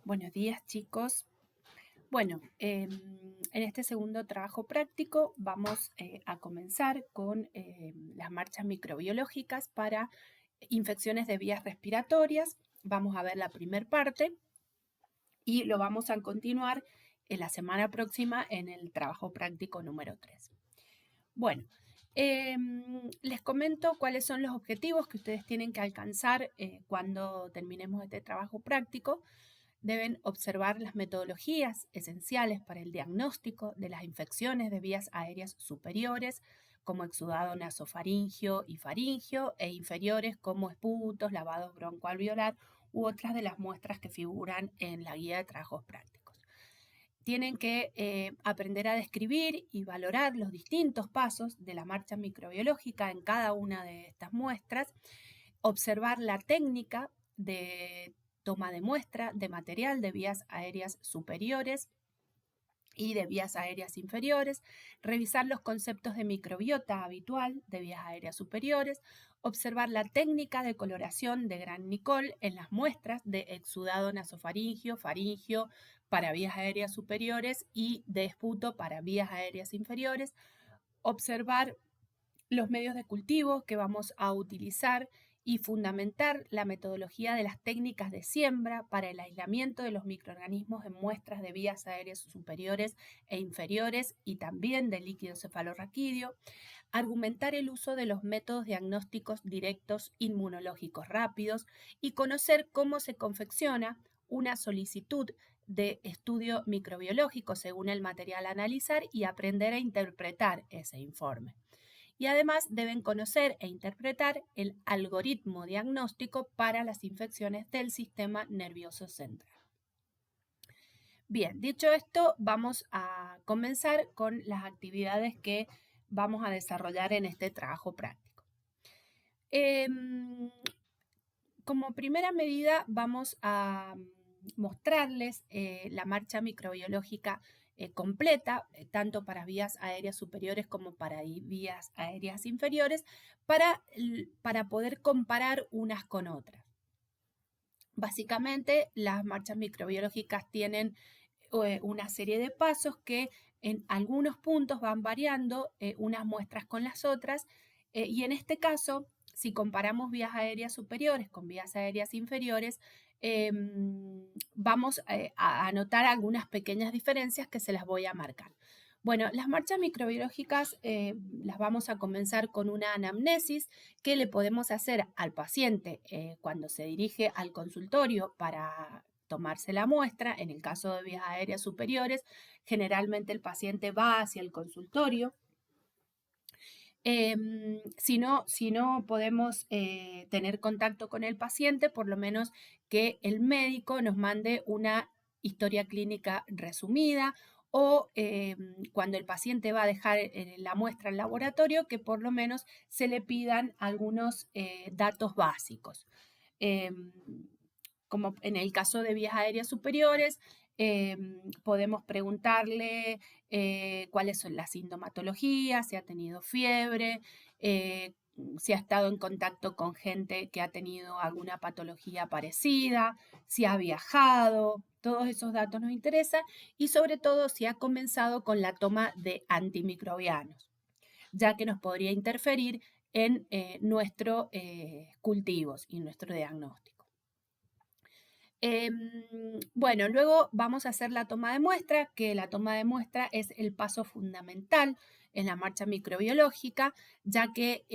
Buenos días, chicos. Bueno, en este segundo trabajo práctico vamos a comenzar con las marchas microbiológicas para infecciones de vías respiratorias. Vamos a ver la primera parte y lo vamos a continuar en la semana próxima en el trabajo práctico número 3. Bueno, les comento cuáles son los objetivos que ustedes tienen que alcanzar cuando terminemos este trabajo práctico. Deben observar las metodologías esenciales para el diagnóstico de las infecciones de vías aéreas superiores, como exudado nasofaringio y faringio, e inferiores como esputos, lavados broncoalveolar u otras de las muestras que figuran en la guía de trabajos prácticos. Tienen que aprender a describir y valorar los distintos pasos de la marcha microbiológica en cada una de estas muestras, observar la técnica de toma de muestra de material de vías aéreas superiores y de vías aéreas inferiores, revisar los conceptos de microbiota habitual de vías aéreas superiores, observar la técnica de coloración de Gran-Nicoll en las muestras de exudado nasofaringio, faringio para vías aéreas superiores y de esputo para vías aéreas inferiores, observar los medios de cultivo que vamos a utilizar y fundamentar la metodología de las técnicas de siembra para el aislamiento de los microorganismos en muestras de vías aéreas superiores e inferiores y también del líquido cefalorraquídeo, argumentar el uso de los métodos diagnósticos directos inmunológicos rápidos y conocer cómo se confecciona una solicitud de estudio microbiológico según el material a analizar y aprender a interpretar ese informe. Y además deben conocer e interpretar el algoritmo diagnóstico para las infecciones del sistema nervioso central. Bien, dicho esto, vamos a comenzar con las actividades que vamos a desarrollar en este trabajo práctico. Como primera medida vamos a mostrarles la marcha microbiológica completa, tanto para vías aéreas superiores como para vías aéreas inferiores, para poder comparar unas con otras. Básicamente, las marchas microbiológicas tienen una serie de pasos que en algunos puntos van variando unas muestras con las otras, y en este caso, si comparamos vías aéreas superiores con vías aéreas inferiores, vamos a notar algunas pequeñas diferencias que se las voy a marcar. Bueno, las marchas microbiológicas las vamos a comenzar con una anamnesis que le podemos hacer al paciente cuando se dirige al consultorio para tomarse la muestra. En el caso de vías aéreas superiores, generalmente el paciente va hacia el consultorio. Si no podemos tener contacto con el paciente, por lo menos que el médico nos mande una historia clínica resumida o cuando el paciente va a dejar la muestra al laboratorio, que por lo menos se le pidan algunos datos básicos. Como en el caso de vías aéreas superiores, podemos preguntarle cuáles son las sintomatologías, si ha tenido fiebre, si ha estado en contacto con gente que ha tenido alguna patología parecida, si ha viajado, todos esos datos nos interesan y sobre todo si ha comenzado con la toma de antimicrobianos, ya que nos podría interferir en nuestros cultivos y nuestro diagnóstico. Bueno, luego vamos a hacer la toma de muestra, que la toma de muestra es el paso fundamental en la marcha microbiológica, ya que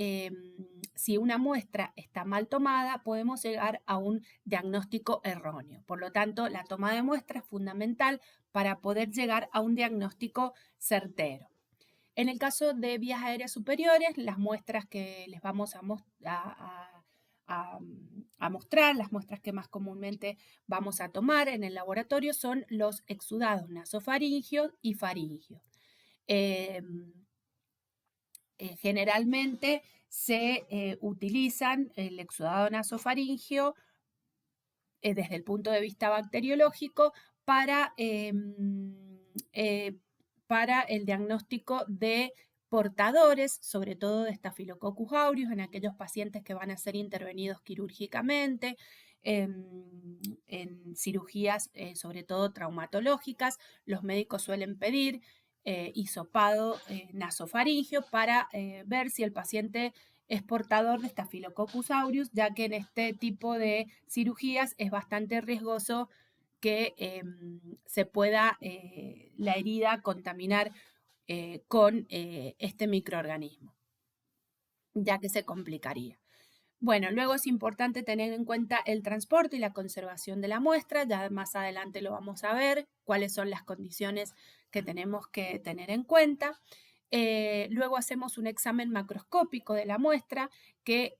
si una muestra está mal tomada, podemos llegar a un diagnóstico erróneo. Por lo tanto, la toma de muestra es fundamental para poder llegar a un diagnóstico certero. En el caso de vías aéreas superiores, las muestras que les vamos a mostrar, las muestras que más comúnmente vamos a tomar en el laboratorio son los exudados nasofaringios y faringios. Generalmente se utilizan el exudado nasofaringio desde el punto de vista bacteriológico para el diagnóstico de portadores, sobre todo de Staphylococcus aureus, en aquellos pacientes que van a ser intervenidos quirúrgicamente, en cirugías, sobre todo traumatológicas, los médicos suelen pedir hisopado nasofaringio para ver si el paciente es portador de Staphylococcus aureus, ya que en este tipo de cirugías es bastante riesgoso que se pueda la herida contaminar con este microorganismo, ya que se complicaría. Bueno, luego es importante tener en cuenta el transporte y la conservación de la muestra, ya más adelante lo vamos a ver, cuáles son las condiciones que tenemos que tener en cuenta. Luego hacemos un examen macroscópico de la muestra que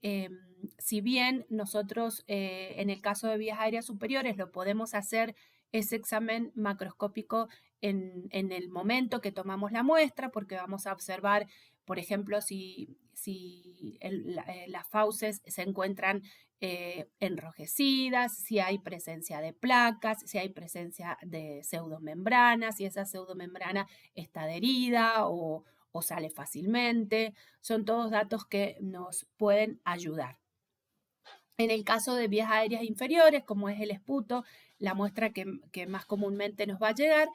si bien nosotros en el caso de vías aéreas superiores lo podemos hacer ese examen macroscópico en el momento que tomamos la muestra, porque vamos a observar, por ejemplo, si las fauces se encuentran enrojecidas, si hay presencia de placas, si hay presencia de pseudomembranas, si esa pseudomembrana está adherida o sale fácilmente. Son todos datos que nos pueden ayudar. En el caso de vías aéreas inferiores, como es el esputo, la muestra que más comúnmente nos va a llegar,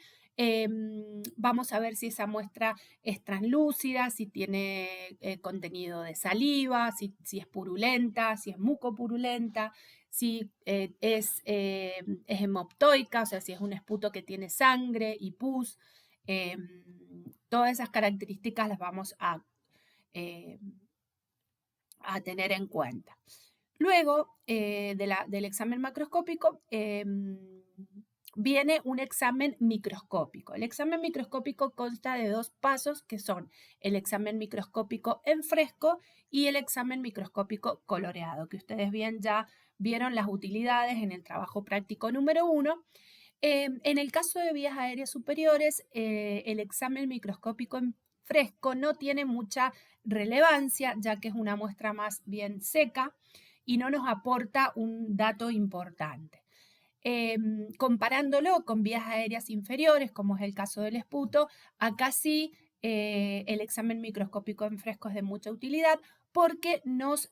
vamos a ver si esa muestra es translúcida, si tiene contenido de saliva, si es purulenta, si es mucopurulenta, si es hemoptoica, o sea, si es un esputo que tiene sangre y pus. Todas esas características las vamos eh, a tener en cuenta. Luego del examen macroscópico viene un examen microscópico. El examen microscópico consta de dos pasos que son el examen microscópico en fresco y el examen microscópico coloreado, que ustedes bien ya vieron las utilidades en el trabajo práctico número 1. En el caso de vías aéreas superiores, el examen microscópico en fresco no tiene mucha relevancia, ya que es una muestra más bien seca y no nos aporta un dato importante. Comparándolo con vías aéreas inferiores, como es el caso del esputo, acá sí el examen microscópico en fresco es de mucha utilidad porque nos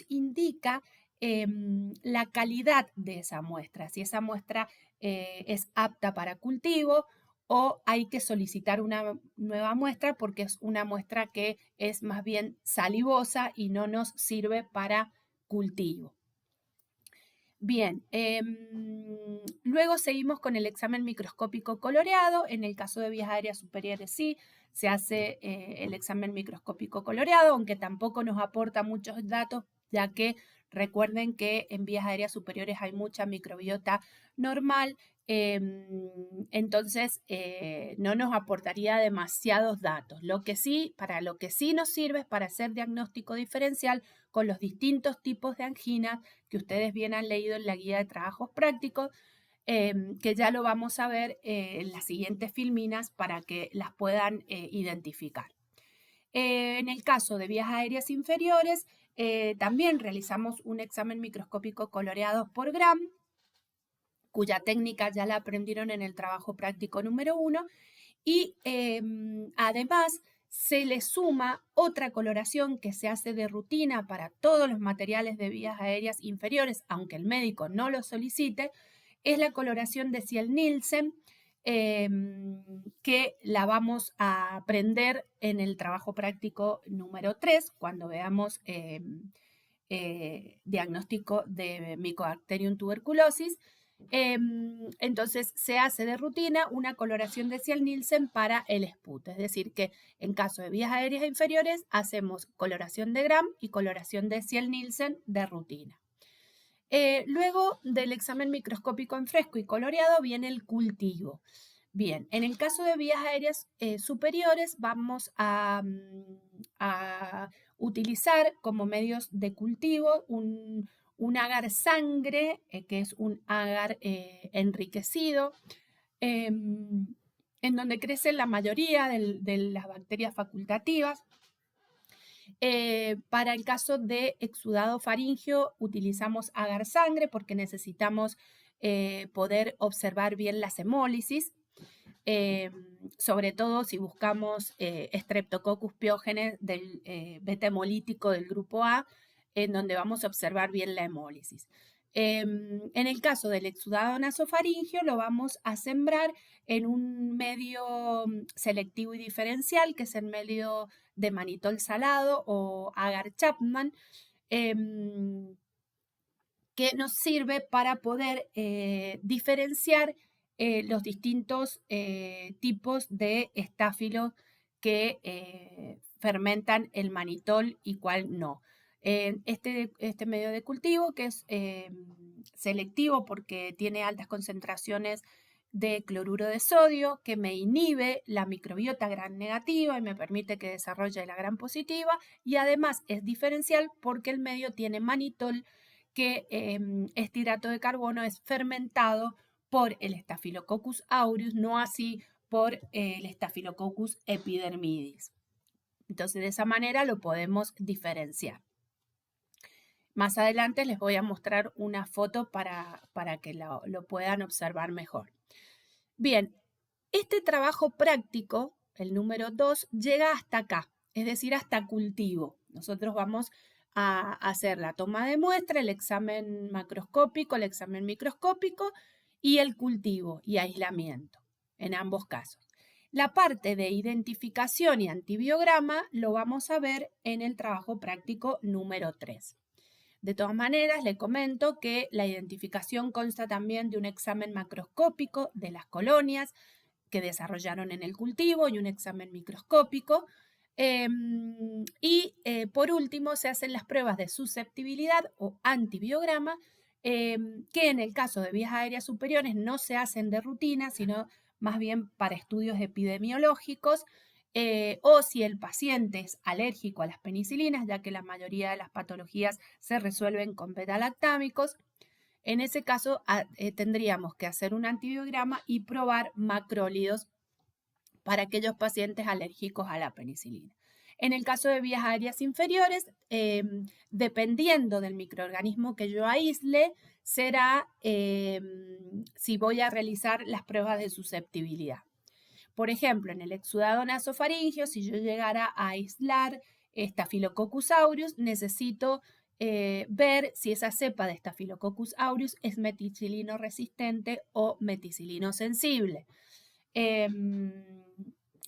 indica la calidad de esa muestra, si esa muestra es apta para cultivo o hay que solicitar una nueva muestra porque es una muestra que es más bien salivosa y no nos sirve para cultivo. Bien, luego seguimos con el examen microscópico coloreado. En el caso de vías aéreas superiores sí, se hace el examen microscópico coloreado, aunque tampoco nos aporta muchos datos, ya que recuerden que en vías aéreas superiores hay mucha microbiota normal, entonces no nos aportaría demasiados datos. Para lo que sí nos sirve es para hacer diagnóstico diferencial con los distintos tipos de angina que ustedes bien han leído en la guía de trabajos prácticos, que ya lo vamos a ver en las siguientes filminas para que las puedan identificar. En el caso de vías aéreas inferiores, también realizamos un examen microscópico coloreado por Gram, cuya técnica ya la aprendieron en el trabajo práctico número 1, y además se le suma otra coloración que se hace de rutina para todos los materiales de vías aéreas inferiores, aunque el médico no lo solicite, es la coloración de Ziel-Nielsen, que la vamos a aprender en el trabajo práctico número 3, cuando veamos diagnóstico de Mycobacterium tuberculosis. Entonces se hace de rutina una coloración de Ziel-Nielsen para el esputo, es decir que en caso de vías aéreas inferiores hacemos coloración de Gram y coloración de Ziel-Nielsen de rutina. Luego del examen microscópico en fresco y coloreado viene el cultivo. Bien, en el caso de vías aéreas superiores vamos a utilizar como medios de cultivo un agar sangre, que es un agar enriquecido, en donde crecen la mayoría de las bacterias facultativas. Para el caso de exudado faríngeo utilizamos agar sangre porque necesitamos poder observar bien las hemólisis, sobre todo si buscamos Streptococcus pyogenes del beta hemolítico del grupo A, en donde vamos a observar bien la hemólisis. En el caso del exudado nasofaringio lo vamos a sembrar en un medio selectivo y diferencial, que es el medio de manitol salado o agar Chapman, que nos sirve para poder diferenciar los distintos tipos de estáfilos que fermentan el manitol y cuál no. Este medio de cultivo, que es selectivo porque tiene altas concentraciones de cloruro de sodio, que me inhibe la microbiota gram negativa y me permite que desarrolle la gram positiva, y además es diferencial porque el medio tiene manitol, que este hidrato de carbono es fermentado por el Staphylococcus aureus, no así por el Staphylococcus epidermidis. Entonces, de esa manera lo podemos diferenciar. Más adelante les voy a mostrar una foto para que lo puedan observar mejor. Bien, este trabajo práctico, el número 2, llega hasta acá, es decir, hasta cultivo. Nosotros vamos a hacer la toma de muestra, el examen macroscópico, el examen microscópico y el cultivo y aislamiento, en ambos casos. La parte de identificación y antibiograma lo vamos a ver en el trabajo práctico número 3. De todas maneras, le comento que la identificación consta también de un examen macroscópico de las colonias que desarrollaron en el cultivo y un examen microscópico. Por último, se hacen las pruebas de susceptibilidad o antibiograma, que en el caso de vías aéreas superiores no se hacen de rutina, sino más bien para estudios epidemiológicos, o si el paciente es alérgico a las penicilinas, ya que la mayoría de las patologías se resuelven con beta-lactámicos. En ese caso tendríamos que hacer un antibiograma y probar macrólidos para aquellos pacientes alérgicos a la penicilina. En el caso de vías aéreas inferiores, dependiendo del microorganismo que yo aísle, será si voy a realizar las pruebas de susceptibilidad. Por ejemplo, en el exudado nasofaringio, si yo llegara a aislar Staphylococcus aureus, necesito ver si esa cepa de Staphylococcus aureus es meticilino resistente o meticilino sensible.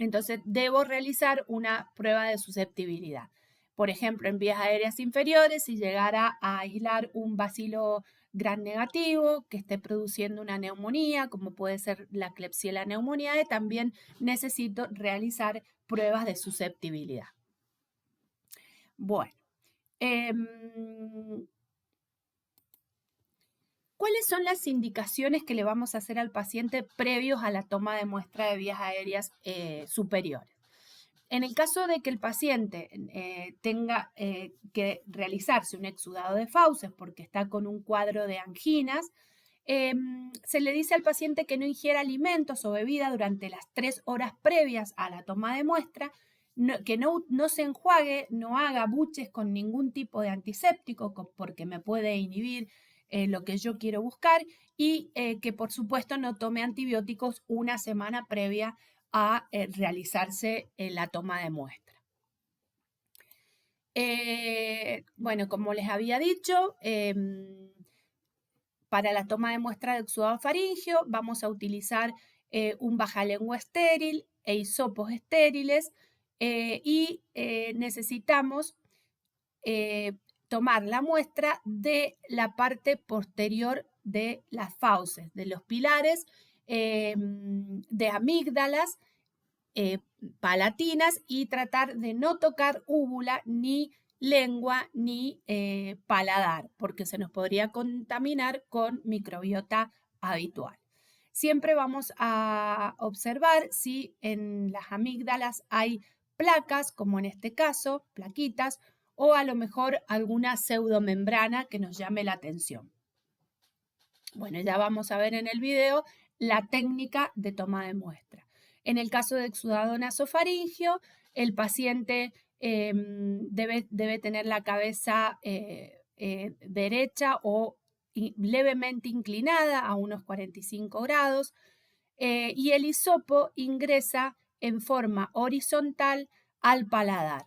Entonces, debo realizar una prueba de susceptibilidad. Por ejemplo, en vías aéreas inferiores, si llegara a aislar un bacilo gram negativo que esté produciendo una neumonía, como puede ser la Klebsiella pneumoniae, también necesito realizar pruebas de susceptibilidad. Bueno, ¿cuáles son las indicaciones que le vamos a hacer al paciente previos a la toma de muestra de vías aéreas superiores? En el caso de que el paciente tenga que realizarse un exudado de fauces porque está con un cuadro de anginas, se le dice al paciente que no ingiera alimentos o bebida durante las 3 horas previas a la toma de muestra, que no se enjuague, no haga buches con ningún tipo de antiséptico porque me puede inhibir lo que yo quiero buscar, y que por supuesto no tome antibióticos una semana previa a realizarse la toma de muestra. Bueno, como les había dicho, para la toma de muestra de exudado faríngeo vamos a utilizar un bajalengua estéril e hisopos estériles, y necesitamos tomar la muestra de la parte posterior de las fauces, de los pilares, de amígdalas palatinas, y tratar de no tocar úvula, ni lengua, ni paladar, porque se nos podría contaminar con microbiota habitual. Siempre vamos a observar si en las amígdalas hay placas, como en este caso, plaquitas, o a lo mejor alguna pseudomembrana que nos llame la atención. Bueno, ya vamos a ver en el video la técnica de toma de muestra. En el caso de exudado nasofaringio, el paciente debe tener la cabeza derecha o levemente inclinada a unos 45 grados, y el hisopo ingresa en forma horizontal al paladar.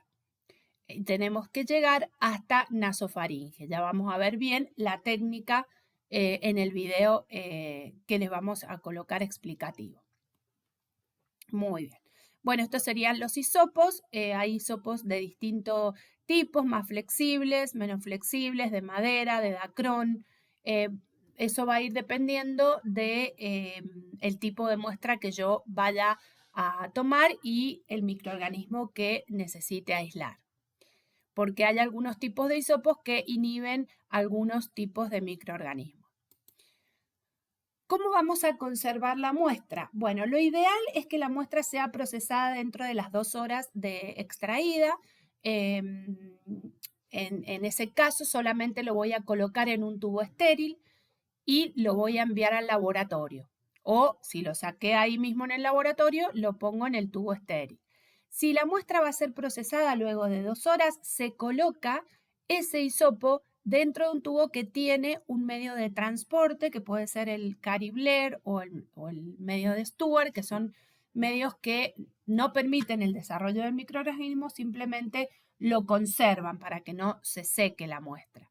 Tenemos que llegar hasta nasofaringe. Ya vamos a ver bien la técnica en el video que les vamos a colocar explicativo. Muy bien. Bueno, estos serían los hisopos. Hay hisopos de distintos tipos, más flexibles, menos flexibles, de madera, de dacrón. Eso va a ir dependiendo de el tipo de muestra que yo vaya a tomar y el microorganismo que necesite aislar. Porque hay algunos tipos de hisopos que inhiben algunos tipos de microorganismos. ¿Cómo vamos a conservar la muestra? Bueno, lo ideal es que la muestra sea procesada dentro de las 2 horas de extraída. En ese caso solamente lo voy a colocar en un tubo estéril y lo voy a enviar al laboratorio. O si lo saqué ahí mismo en el laboratorio, lo pongo en el tubo estéril. Si la muestra va a ser procesada luego de 2 horas, se coloca ese hisopo dentro de un tubo que tiene un medio de transporte, que puede ser el Carry-Blair o el medio de Stuart, que son medios que no permiten el desarrollo del microorganismo, simplemente lo conservan para que no se seque la muestra.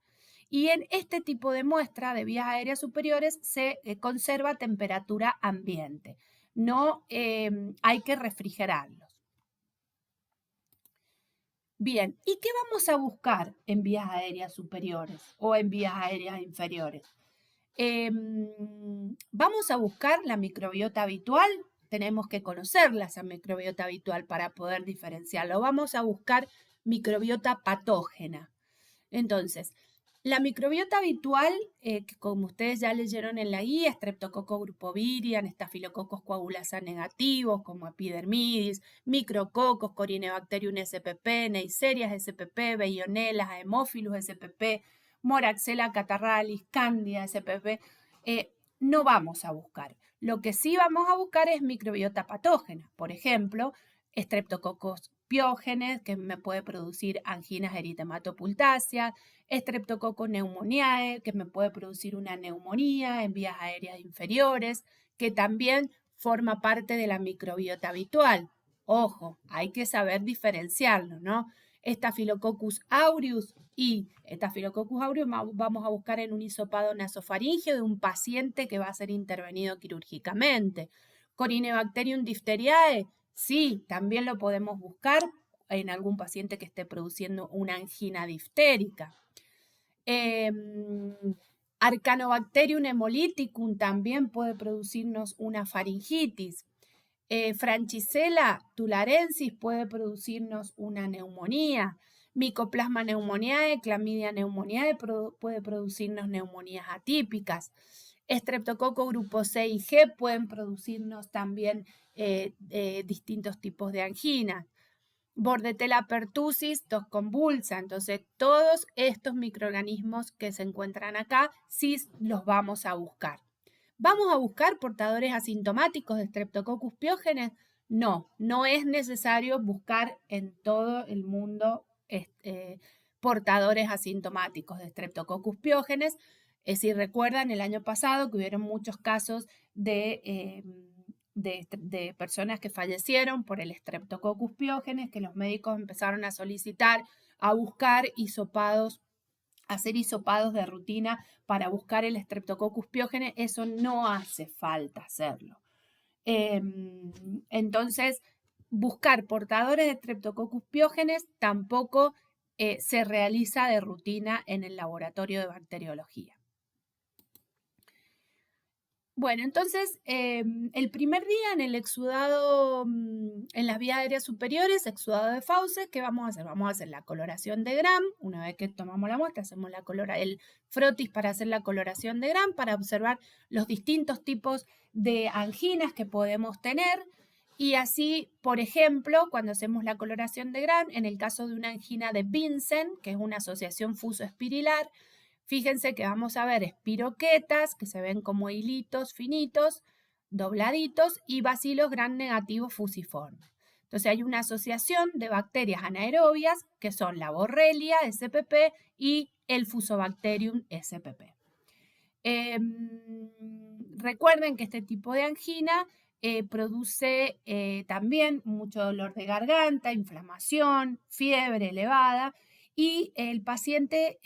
Y en este tipo de muestra de vías aéreas superiores se conserva a temperatura ambiente. No hay que refrigerarlos. Bien, ¿y qué vamos a buscar en vías aéreas superiores o en vías aéreas inferiores? Vamos a buscar la microbiota habitual. Tenemos que conocerla, esa microbiota habitual, para poder diferenciarlo. Vamos a buscar microbiota patógena. Entonces, la microbiota habitual, que como ustedes ya leyeron en la guía, Streptococcus grupovirian, Staphylococcus coagulasa negativos, como Epidermidis, micrococos, Corynebacterium spp, Neisseria spp, Veillonella, Haemophilus spp, Moraxella catarrhalis, Candida spp, no vamos a buscar. Lo que sí vamos a buscar es microbiota patógena. Por ejemplo, Streptococcus piógenes, que me puede producir anginas eritematopuláceas, Streptococcus pneumoniae, que me puede producir una neumonía en vías aéreas inferiores, que también forma parte de la microbiota habitual. Ojo, hay que saber diferenciarlo, ¿no? Staphylococcus aureus y Staphylococcus aureus vamos a buscar en un hisopado nasofaringeo de un paciente que va a ser intervenido quirúrgicamente. Corynebacterium diphtheriae, sí, también lo podemos buscar en algún paciente que esté produciendo una angina diftérica. Arcanobacterium hemolyticum también puede producirnos una faringitis. Francisella tularensis puede producirnos una neumonía. Mycoplasma pneumoniae, Clamidia pneumoniae puede producirnos neumonías atípicas. Streptococcus grupo C y G pueden producirnos también distintos tipos de angina. Bordetella pertussis, tos convulsa. Entonces, todos estos microorganismos que se encuentran acá, sí los vamos a buscar. ¿Vamos a buscar portadores asintomáticos de Streptococcus piógenes? No, no es necesario buscar en todo el mundo portadores asintomáticos de Streptococcus piógenes. Si recuerdan, el año pasado que hubieron muchos casos de personas que fallecieron por el Streptococcus piógenes, que los médicos empezaron a solicitar, a buscar hisopados, hacer hisopados de rutina para buscar el Streptococcus piógenes. Eso no hace falta hacerlo. Entonces, buscar portadores de Streptococcus piógenes tampoco se realiza de rutina en el laboratorio de bacteriología. Bueno, entonces, el primer día en el exudado, en las vías aéreas superiores, exudado de fauces, ¿qué vamos a hacer? Vamos a hacer la coloración de Gram. Una vez que tomamos la muestra, hacemos el frotis para hacer la coloración de Gram, para observar los distintos tipos de anginas que podemos tener. Y así, por ejemplo, cuando hacemos la coloración de Gram, en el caso de una angina de Vincent, que es una asociación fuso-espirilar, fíjense que vamos a ver espiroquetas, que se ven como hilitos finitos, dobladitos, y bacilos gram negativos fusiformes. Entonces hay una asociación de bacterias anaerobias, que son la Borrelia spp y el Fusobacterium spp. Recuerden que este tipo de angina produce también mucho dolor de garganta, inflamación, fiebre elevada, y el paciente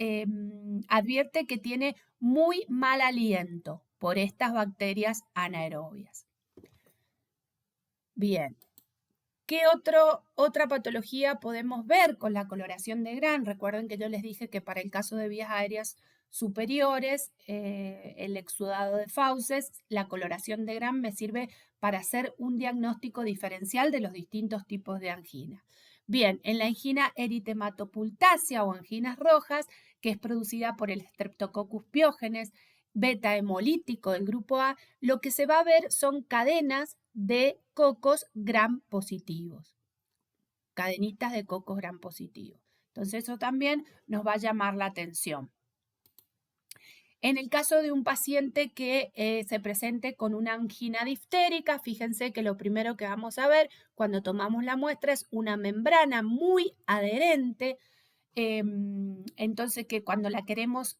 advierte que tiene muy mal aliento por estas bacterias anaerobias. Bien. ¿Qué otra patología podemos ver con la coloración de Gram? Recuerden que yo les dije que para el caso de vías aéreas superiores, el exudado de fauces, la coloración de Gram me sirve para hacer un diagnóstico diferencial de los distintos tipos de angina. Bien, en la angina eritematopultácea o anginas rojas, que es producida por el Streptococcus pyogenes, beta hemolítico del grupo A, lo que se va a ver son cadenas de cocos gram positivos, cadenitas de cocos gram positivos. Entonces eso también nos va a llamar la atención. En el caso de un paciente que se presente con una angina diftérica, fíjense que lo primero que vamos a ver cuando tomamos la muestra es una membrana muy adherente, entonces que cuando la queremos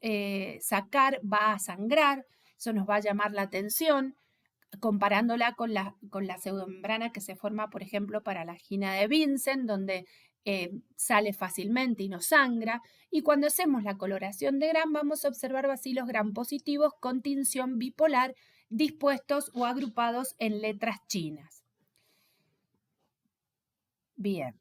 sacar va a sangrar, eso nos va a llamar la atención, comparándola con la pseudomembrana que se forma, por ejemplo, para la angina de Vincent, donde sale fácilmente y no sangra. Y cuando hacemos la coloración de Gram, vamos a observar bacilos Gram positivos con tinción bipolar dispuestos o agrupados en letras chinas. Bien.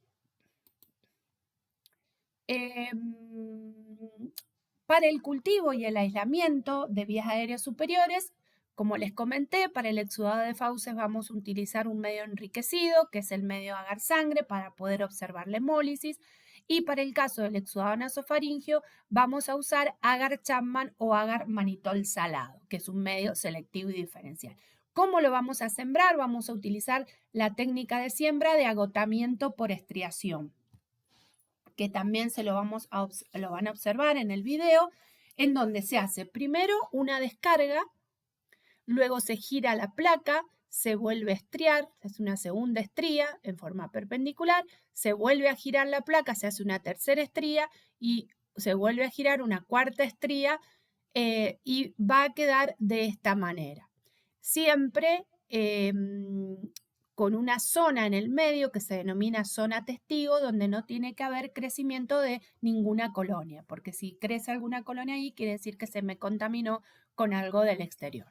Para el cultivo y el aislamiento de vías aéreas superiores, como les comenté, para el exudado de fauces vamos a utilizar un medio enriquecido, que es el medio agar-sangre, para poder observar la hemólisis. Y para el caso del exudado nasofaringeo, vamos a usar agar-Chapman o agar-manitol salado, que es un medio selectivo y diferencial. ¿Cómo lo vamos a sembrar? Vamos a utilizar la técnica de siembra de agotamiento por estriación, que también lo van a observar en el video, en donde se hace primero una descarga, luego se gira la placa, se vuelve a estriar, se hace una segunda estría en forma perpendicular, se vuelve a girar la placa, se hace una tercera estría y se vuelve a girar una cuarta estría y va a quedar de esta manera. Siempre con una zona en el medio que se denomina zona testigo, donde no tiene que haber crecimiento de ninguna colonia, porque si crece alguna colonia ahí, quiere decir que se me contaminó con algo del exterior.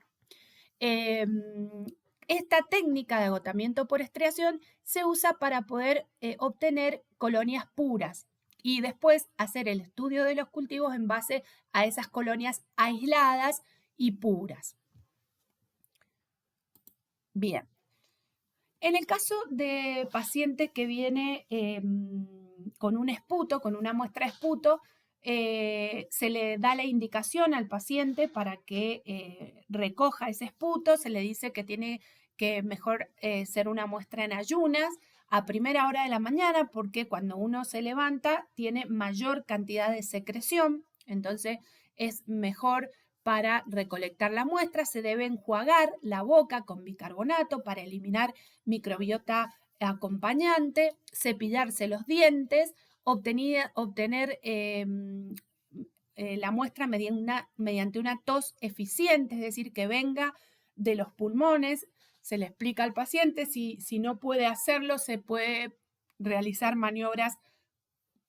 Esta técnica de agotamiento por estriación se usa para poder obtener colonias puras y después hacer el estudio de los cultivos en base a esas colonias aisladas y puras. Bien. En el caso de paciente que viene con un esputo, con una muestra de esputo, se le da la indicación al paciente para que recoja ese esputo, se le dice que tiene que mejor ser una muestra en ayunas a primera hora de la mañana, porque cuando uno se levanta tiene mayor cantidad de secreción, entonces es mejor. Para recolectar la muestra se debe enjuagar la boca con bicarbonato para eliminar microbiota acompañante, cepillarse los dientes, obtener la muestra mediante una tos eficiente, es decir, que venga de los pulmones. Se le explica al paciente, si no puede hacerlo, se puede realizar maniobras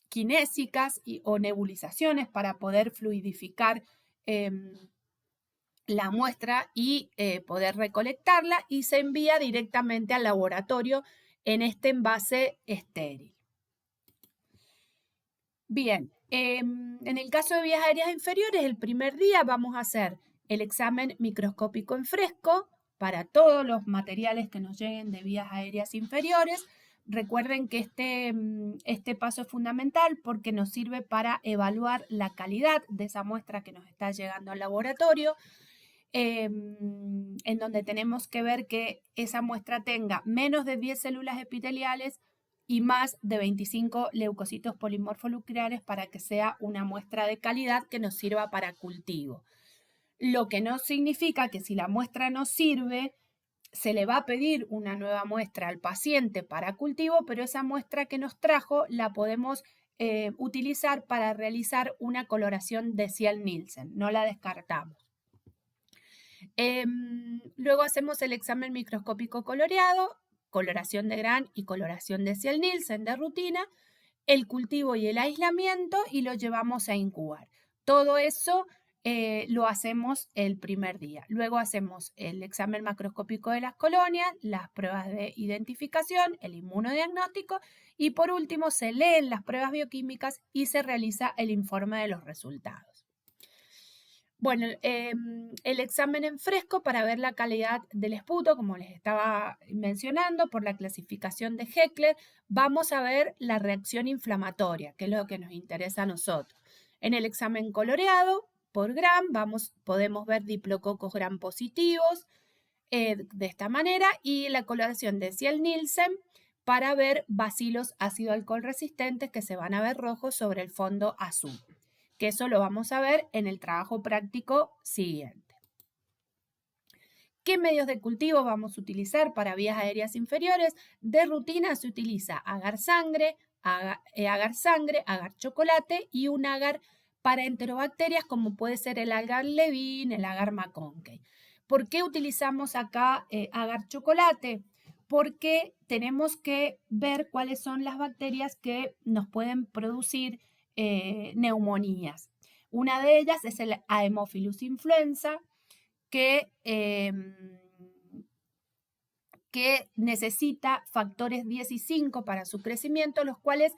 kinésicas o nebulizaciones para poder fluidificar la muestra y poder recolectarla, y se envía directamente al laboratorio en este envase estéril. Bien, en el caso de vías aéreas inferiores, el primer día vamos a hacer el examen microscópico en fresco para todos los materiales que nos lleguen de vías aéreas inferiores. Recuerden que este paso es fundamental porque nos sirve para evaluar la calidad de esa muestra que nos está llegando al laboratorio, en donde tenemos que ver que esa muestra tenga menos de 10 células epiteliales y más de 25 leucocitos polimorfolucleares para que sea una muestra de calidad que nos sirva para cultivo. Lo que no significa que si la muestra no sirve, se le va a pedir una nueva muestra al paciente para cultivo, pero esa muestra que nos trajo la podemos utilizar para realizar una coloración de Ciel-Nielsen, no la descartamos. Luego hacemos el examen microscópico coloreado, coloración de Gram y coloración de Ciel-Nielsen de rutina. el cultivo y el aislamiento y lo llevamos a incubar. Todo eso lo hacemos el primer día. Luego hacemos el examen macroscópico de las colonias, las pruebas de identificación, el inmunodiagnóstico y por último se leen las pruebas bioquímicas y se realiza el informe de los resultados. Bueno, el examen en fresco para ver la calidad del esputo, como les estaba mencionando, por la clasificación de Heckler, vamos a ver la reacción inflamatoria, que es lo que nos interesa a nosotros. En el examen coloreado por Gram podemos ver diplococos gram positivos de esta manera y la coloración de Ziel-Nielsen para ver bacilos ácido alcohol resistentes que se van a ver rojos sobre el fondo azul, que eso lo vamos a ver en el trabajo práctico siguiente. ¿Qué medios de cultivo vamos a utilizar para vías aéreas inferiores? De rutina se utiliza agar sangre, agar chocolate y un agar para enterobacterias como puede ser el agar Levin, el agar McConkey. ¿Por qué utilizamos acá agar chocolate? Porque tenemos que ver cuáles son las bacterias que nos pueden producir neumonías. Una de ellas es el Haemophilus influenza, que necesita factores 10 y 5 para su crecimiento, los cuales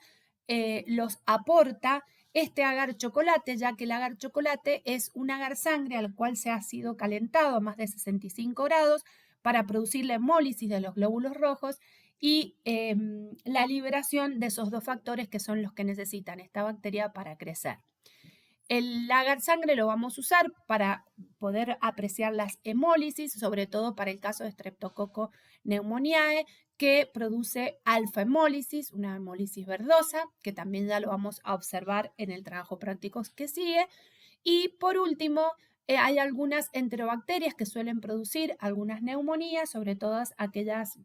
los aporta este agar chocolate, ya que el agar chocolate es un agar sangre al cual se ha sido calentado a más de 65 grados para producir la hemólisis de los glóbulos rojos y la liberación de esos dos factores que son los que necesitan esta bacteria para crecer. El agar sangre lo vamos a usar para poder apreciar las hemólisis, sobre todo para el caso de Streptococcus pneumoniae, que produce alfa-hemólisis, una hemólisis verdosa, que también ya lo vamos a observar en el trabajo práctico que sigue. Y por último, hay algunas enterobacterias que suelen producir algunas neumonías, sobre todo aquellas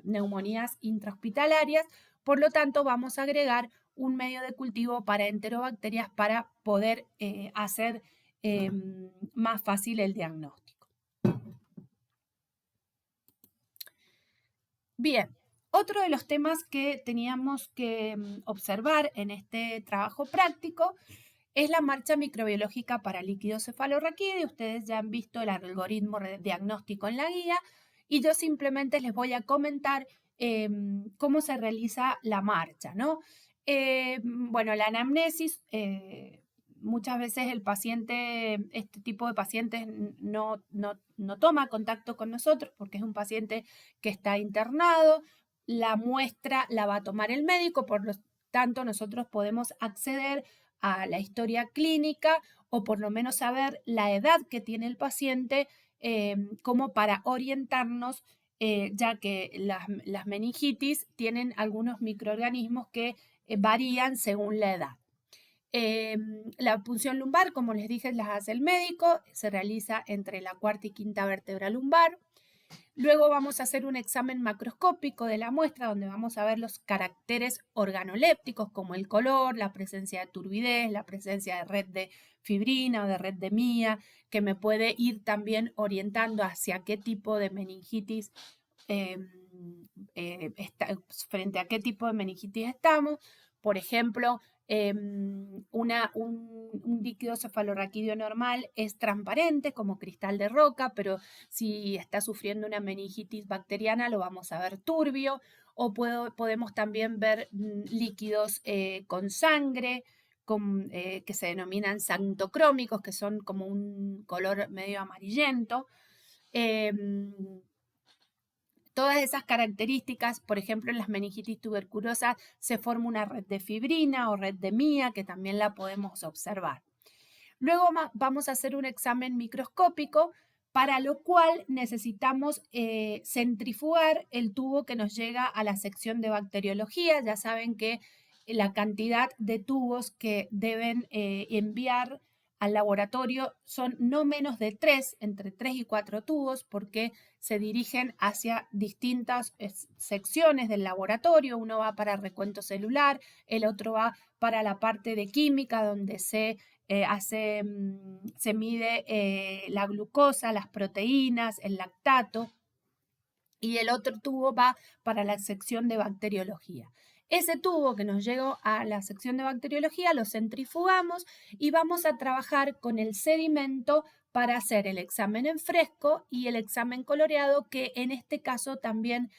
neumonías intrahospitalarias. Por lo tanto, vamos a agregar un medio de cultivo para enterobacterias para poder hacer más fácil el diagnóstico. Bien, otro de los temas que teníamos que observar en este trabajo práctico es la marcha microbiológica para líquido cefalorraquídeo. Ustedes ya han visto el algoritmo de diagnóstico en la guía y yo simplemente les voy a comentar cómo se realiza la marcha, ¿no? Bueno, la anamnesis, muchas veces el paciente, este tipo de pacientes no toma contacto con nosotros porque es un paciente que está internado. La muestra la va a tomar el médico, por lo tanto nosotros podemos acceder a la historia clínica o por lo menos saber la edad que tiene el paciente como para orientarnos, ya que las meningitis tienen algunos microorganismos que varían según la edad. La punción lumbar, como les dije, las hace el médico, se realiza entre la cuarta y quinta vértebra lumbar. Luego vamos a hacer un examen macroscópico de la muestra donde vamos a ver los caracteres organolépticos como el color, la presencia de turbidez, la presencia de red de fibrina o de red de mía, que me puede ir también orientando hacia qué tipo de meningitis, frente a qué tipo de meningitis estamos. Por ejemplo, un líquido cefalorraquídeo normal es transparente como cristal de roca, pero si está sufriendo una meningitis bacteriana lo vamos a ver turbio, o podemos también ver líquidos con sangre, que se denominan xantocrómicos, que son como un color medio amarillento. Todas esas características, por ejemplo, en las meningitis tuberculosas se forma una red de fibrina o red de mía, que también la podemos observar. Luego vamos a hacer un examen microscópico, para lo cual necesitamos centrifugar el tubo que nos llega a la sección de bacteriología. Ya saben que la cantidad de tubos que deben enviar al laboratorio son no menos de 3, entre 3 y 4 tubos, porque se dirigen hacia distintas secciones del laboratorio. Uno va para recuento celular, el otro va para la parte de química, donde se mide la glucosa, las proteínas, el lactato, y el otro tubo va para la sección de bacteriología. Ese tubo que nos llegó a la sección de bacteriología lo centrifugamos y vamos a trabajar con el sedimento para hacer el examen en fresco y el examen coloreado, que en este caso también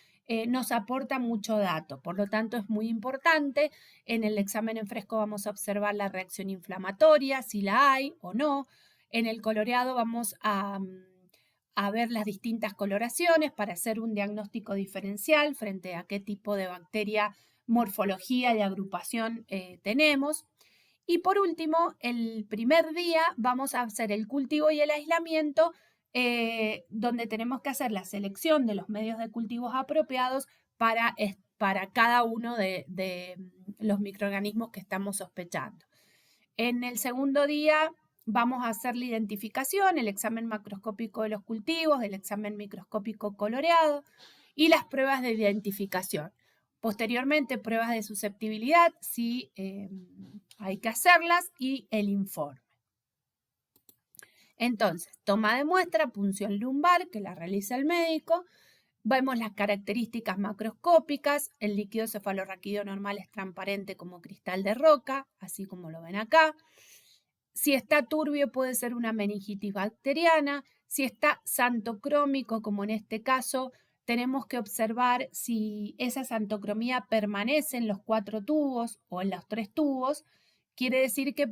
nos aporta mucho dato. Por lo tanto, es muy importante. En el examen en fresco vamos a observar la reacción inflamatoria, si la hay o no. En el coloreado vamos a ver las distintas coloraciones para hacer un diagnóstico diferencial frente a qué tipo de bacteria, morfología y agrupación tenemos. Y por último, el primer día vamos a hacer el cultivo y el aislamiento, donde tenemos que hacer la selección de los medios de cultivos apropiados para cada uno de los microorganismos que estamos sospechando. En el segundo día vamos a hacer la identificación, el examen macroscópico de los cultivos, el examen microscópico coloreado y las pruebas de identificación. Posteriormente, pruebas de susceptibilidad, si hay que hacerlas, y el informe. Entonces, toma de muestra, punción lumbar, que la realiza el médico. Vemos las características macroscópicas. El líquido cefalorraquídeo normal es transparente como cristal de roca, así como lo ven acá. Si está turbio puede ser una meningitis bacteriana. Si está xantocrómico, como en este caso, tenemos que observar si esa xantocromía permanece en los 4 tubos o en los 3 tubos. Quiere decir que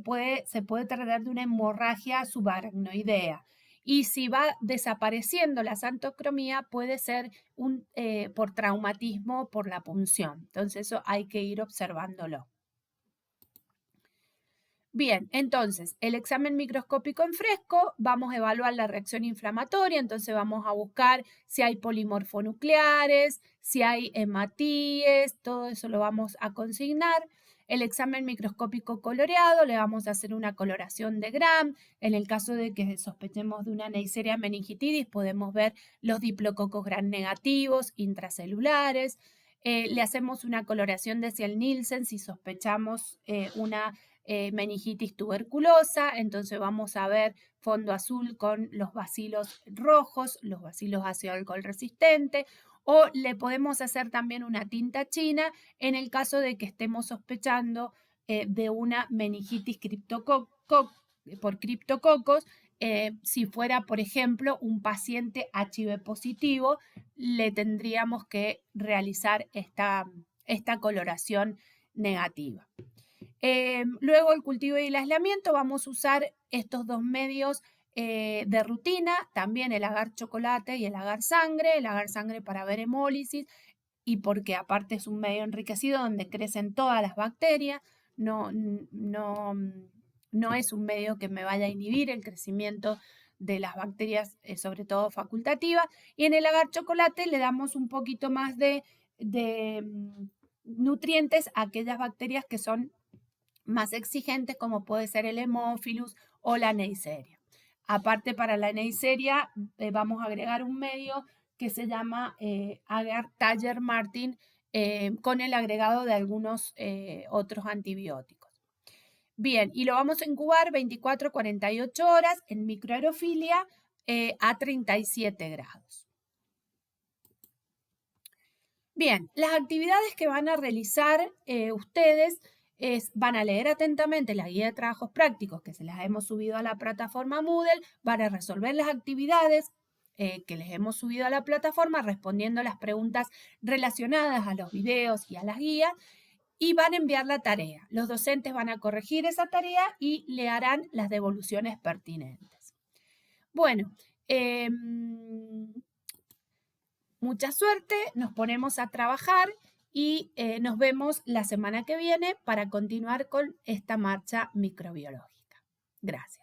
se puede tratar de una hemorragia subaracnoidea. Y si va desapareciendo la xantocromía, puede ser por traumatismo por la punción. Entonces eso hay que ir observándolo. Bien, entonces, el examen microscópico en fresco, vamos a evaluar la reacción inflamatoria, entonces vamos a buscar si hay polimorfonucleares, si hay hematíes, todo eso lo vamos a consignar. El examen microscópico coloreado, le vamos a hacer una coloración de Gram. En el caso de que sospechemos de una Neisseria meningitidis, podemos ver los diplococos Gram negativos, intracelulares. Le hacemos una coloración de Ziel-Nielsen si sospechamos una meningitis tuberculosa, entonces vamos a ver fondo azul con los bacilos rojos, los bacilos ácido alcohol resistente, o le podemos hacer también una tinta china en el caso de que estemos sospechando de una meningitis por criptococos. Si fuera, por ejemplo, un paciente HIV positivo, le tendríamos que realizar esta coloración negativa. Luego el cultivo y el aislamiento, vamos a usar estos dos medios de rutina, también el agar chocolate y el agar sangre para ver hemólisis, y porque aparte es un medio enriquecido donde crecen todas las bacterias, no es un medio que me vaya a inhibir el crecimiento de las bacterias, sobre todo facultativas. Y en el agar chocolate le damos un poquito más de nutrientes a aquellas bacterias que son más exigentes, como puede ser el Haemophilus o la Neisseria. Aparte, para la Neisseria vamos a agregar un medio que se llama agar Taller-Martin con el agregado de algunos otros antibióticos. Bien, y lo vamos a incubar 24-48 horas en microaerofilia a 37 grados. Bien, las actividades que van a realizar ustedes van a leer atentamente la guía de trabajos prácticos que se las hemos subido a la plataforma Moodle, van a resolver las actividades que les hemos subido a la plataforma respondiendo las preguntas relacionadas a los videos y a las guías, y van a enviar la tarea. Los docentes van a corregir esa tarea y le harán las devoluciones pertinentes. Bueno, mucha suerte, nos ponemos a trabajar y nos vemos la semana que viene para continuar con esta marcha microbiológica. Gracias.